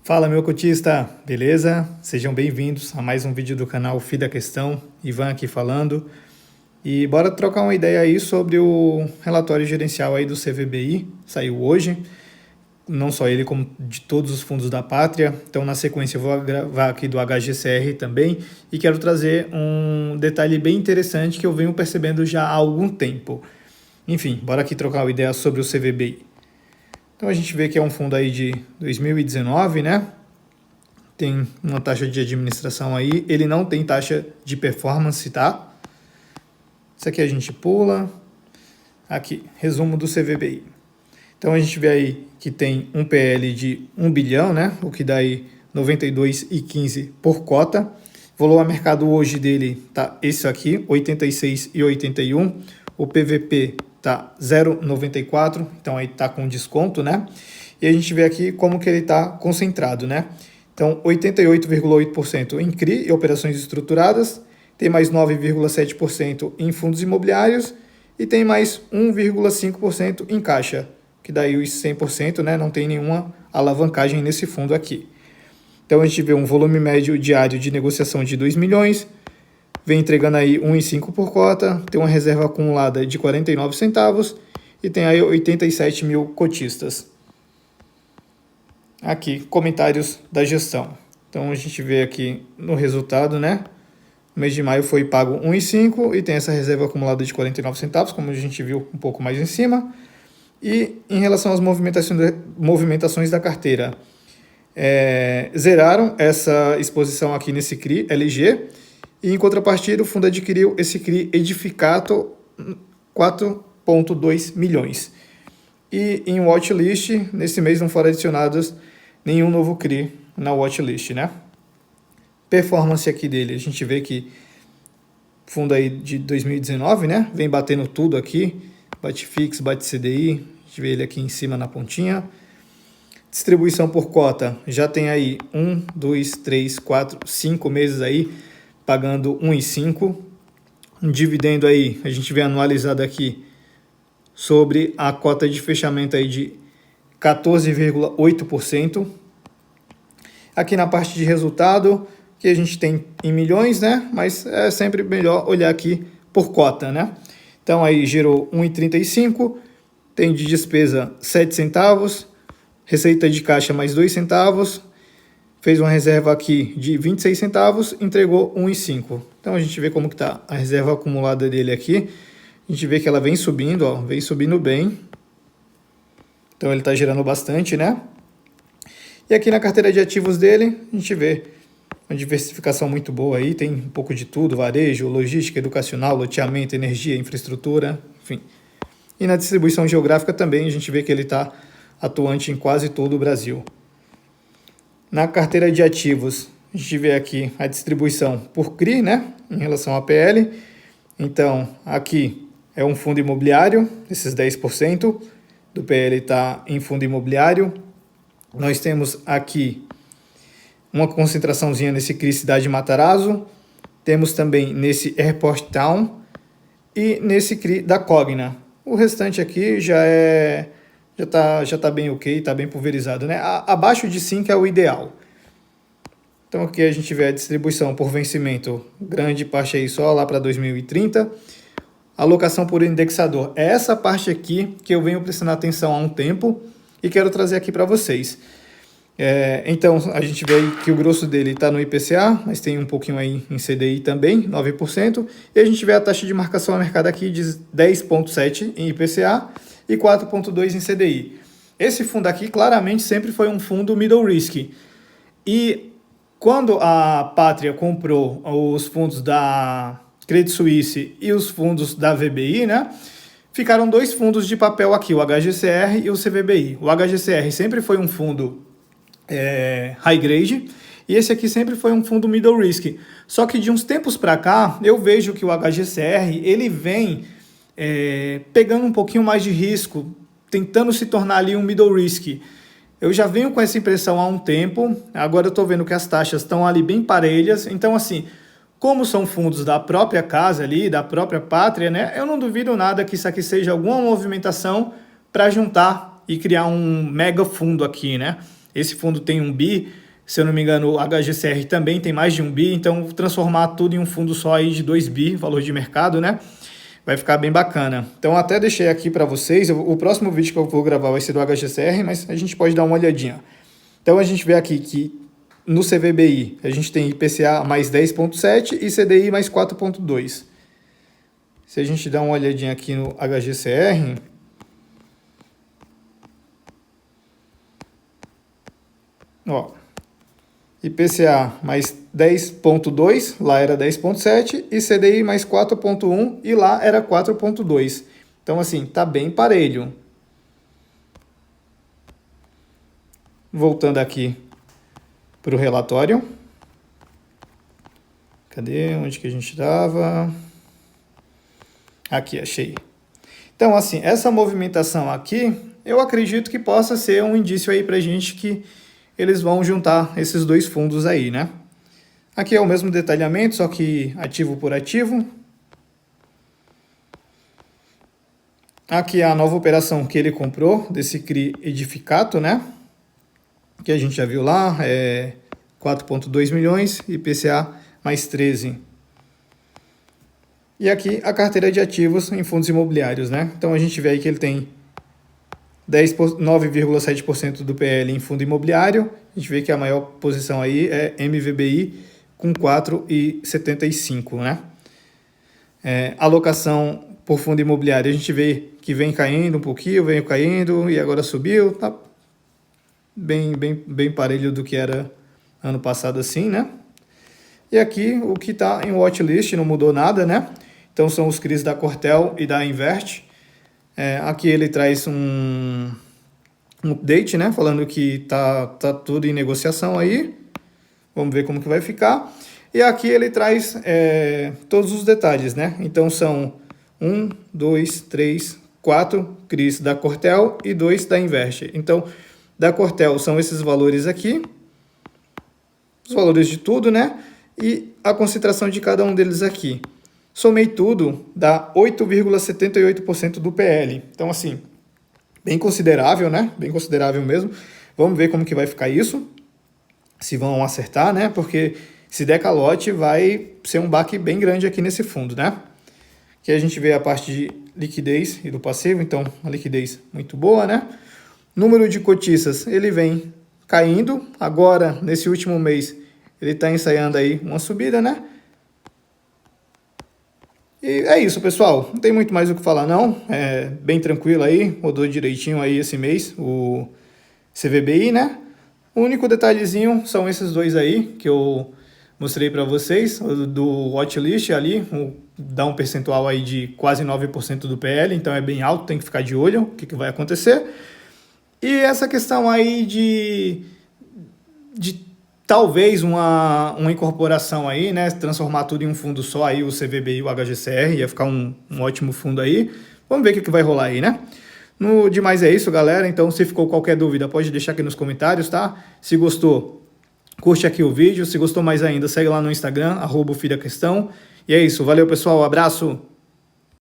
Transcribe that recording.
Fala, meu cotista, beleza? Sejam bem-vindos a mais um vídeo do canal FI da Questão. Ivan aqui falando. E bora trocar uma ideia aí sobre o relatório gerencial aí do CVBI, saiu hoje. Não só ele, como de todos os fundos da pátria. Então, na sequência, eu vou gravar aqui do HGCR também. E quero trazer um detalhe bem interessante que eu venho percebendo já há algum tempo. Enfim, bora aqui trocar uma ideia sobre o CVBI. Então a gente vê que é um fundo aí de 2019, né? Tem uma taxa de administração aí, ele não tem taxa de performance, tá? Isso aqui a gente pula. Aqui, resumo do CVBI. Então a gente vê aí que tem um PL de 1 bilhão, né? O que dá aí 92,15 por cota. O valor a mercado hoje dele tá esse aqui, 86,81. O PVP tá 0,94, então aí tá com desconto, né? E a gente vê aqui como que ele tá concentrado, né? Então, 88,8% em CRI e operações estruturadas, tem mais 9,7% em fundos imobiliários e tem mais 1,5% em caixa, que daí os 100%, né? Não tem nenhuma alavancagem nesse fundo aqui. Então, a gente vê um volume médio diário de negociação de 2 milhões, vem entregando aí 1,5 por cota, tem uma reserva acumulada de 49 centavos e tem aí 87 mil cotistas. Aqui, comentários da gestão. Então a gente vê aqui no resultado, né? No mês de maio foi pago 1,5 e tem essa reserva acumulada de 49 centavos, como a gente viu um pouco mais em cima. E em relação às movimentações da carteira, zeraram essa exposição aqui nesse CRI LG. E em contrapartida, o fundo adquiriu esse CRI Edificato 4,2 milhões. E em watchlist, nesse mês não foram adicionados nenhum novo CRI na watchlist, né? Performance aqui dele, a gente vê que fundo aí de 2019, né? Vem batendo tudo aqui, bate fix, bate CDI, a gente vê ele aqui em cima na pontinha. Distribuição por cota, já tem aí 1, 2, 3, 4, 5 meses aí, pagando 1,5. Um dividendo aí, a gente vê anualizado aqui sobre a cota de fechamento aí de 14,8%. Aqui na parte de resultado, que a gente tem em milhões, né? Mas é sempre melhor olhar aqui por cota, né? Então aí gerou 1,35, tem de despesa 7 centavos, receita de caixa mais 2 centavos, fez uma reserva aqui de 26 centavos, entregou 1,5. Então a gente vê como que tá a reserva acumulada dele aqui. A gente vê que ela vem subindo, ó, vem subindo bem. Então ele está gerando bastante, né? E aqui na carteira de ativos dele, a gente vê uma diversificação muito boa aí, tem um pouco de tudo, varejo, logística, educacional, loteamento, energia, infraestrutura, enfim. E na distribuição geográfica também a gente vê que ele está atuante em quase todo o Brasil. Na carteira de ativos, a gente vê aqui a distribuição por CRI, né, em relação à PL. Então, aqui é um fundo imobiliário, esses 10% do PL está em fundo imobiliário. Nós temos aqui uma concentraçãozinha nesse CRI Cidade Matarazzo. Temos também nesse Airport Town e nesse CRI da Cogna. O restante aqui já tá bem ok, está bem pulverizado, né? Abaixo de 5 é o ideal. Então aqui a gente vê a distribuição por vencimento, grande parte aí só lá para 2030. Alocação por indexador, é essa parte aqui que eu venho prestando atenção há um tempo e quero trazer aqui para vocês. Então a gente vê aí que o grosso dele está no IPCA, mas tem um pouquinho aí em CDI também, 9%. E a gente vê a taxa de marcação a mercado aqui de 10,7% em IPCA e 4,2% em CDI. Esse fundo aqui claramente sempre foi um fundo middle risk. E quando a Pátria comprou os fundos da Credit Suisse e os fundos da VBI, né, ficaram dois fundos de papel aqui, o HGCR e o CVBI. O HGCR sempre foi um fundo high grade e esse aqui sempre foi um fundo middle risk. Só que de uns tempos para cá, eu vejo que o HGCR ele vem pegando um pouquinho mais de risco, tentando se tornar ali um middle risk. Eu já venho com essa impressão há um tempo, agora eu estou vendo que as taxas estão ali bem parelhas, então assim, como são fundos da própria casa ali, da própria Pátria, né, eu não duvido nada que isso aqui seja alguma movimentação para juntar e criar um mega fundo aqui, né? Esse fundo tem 1 bi, se eu não me engano, o HGCR também tem mais de 1 bi, então transformar tudo em um fundo só aí de 2 bi, valor de mercado, né? Vai ficar bem bacana. Então até deixei aqui para vocês, o próximo vídeo que eu vou gravar vai ser do HGCR, mas a gente pode dar uma olhadinha. Então a gente vê aqui que no CVBI a gente tem IPCA mais 10,7 e CDI mais 4,2. Se a gente dá uma olhadinha aqui no HGCR, ó, IPCA mais 10,2, lá era 10,7, e CDI mais 4,1, e lá era 4,2. Então, assim, tá bem parelho. Voltando aqui para o relatório. Cadê? Onde que a gente estava? Aqui, achei. Então, assim, essa movimentação aqui, eu acredito que possa ser um indício aí pra gente que eles vão juntar esses dois fundos aí, né? Aqui é o mesmo detalhamento, só que ativo por ativo. Aqui é a nova operação que ele comprou, desse CRI Edificato, né? Que a gente já viu lá, é 4,2 milhões, IPCA mais 13. E aqui a carteira de ativos em fundos imobiliários, né? Então a gente vê aí que ele tem 9,7% do PL em fundo imobiliário. A gente vê que a maior posição aí é MVBI com 4,75, né? Alocação por fundo imobiliário, a gente vê que vem caindo um pouquinho, veio caindo e agora subiu, tá bem parelho do que era ano passado assim, né? E aqui o que está em watchlist não mudou nada, né? Então são os CRIs da Cortel e da Invert. Aqui ele traz um update, né? Falando que tá tudo em negociação aí. Vamos ver como que vai ficar. E aqui ele traz todos os detalhes, né? Então são 1, 2, 3, 4 CRIs da Cortel e 2 da Invert. Então, da Cortel são esses valores aqui. Os valores de tudo, né? E a concentração de cada um deles aqui. Somei tudo, dá 8,78% do PL. Então, assim, bem considerável, né? Bem considerável mesmo. Vamos ver como que vai ficar isso. Se vão acertar, né? Porque se der calote, vai ser um baque bem grande aqui nesse fundo, né? Aqui a gente vê a parte de liquidez e do passivo. Então, a liquidez muito boa, né? Número de cotistas, ele vem caindo. Agora, nesse último mês, ele está ensaiando aí uma subida, né? E é isso, pessoal. Não tem muito mais o que falar, não. É bem tranquilo aí. Rodou direitinho aí esse mês, o CVBI, né? O único detalhezinho são esses dois aí que eu mostrei para vocês. Do watchlist ali, dá um percentual aí de quase 9% do PL. Então é bem alto, tem que ficar de olho o que vai acontecer. E essa questão aí de talvez uma incorporação aí, né? Transformar tudo em um fundo só aí, o CVBI e o HGCR, ia ficar um ótimo fundo aí. Vamos ver o que vai rolar aí, né? No demais é isso, galera. Então, se ficou qualquer dúvida, pode deixar aqui nos comentários, tá? Se gostou, curte aqui o vídeo. Se gostou mais ainda, segue lá no Instagram, @ofilhaquestão. E é isso. Valeu, pessoal. Abraço.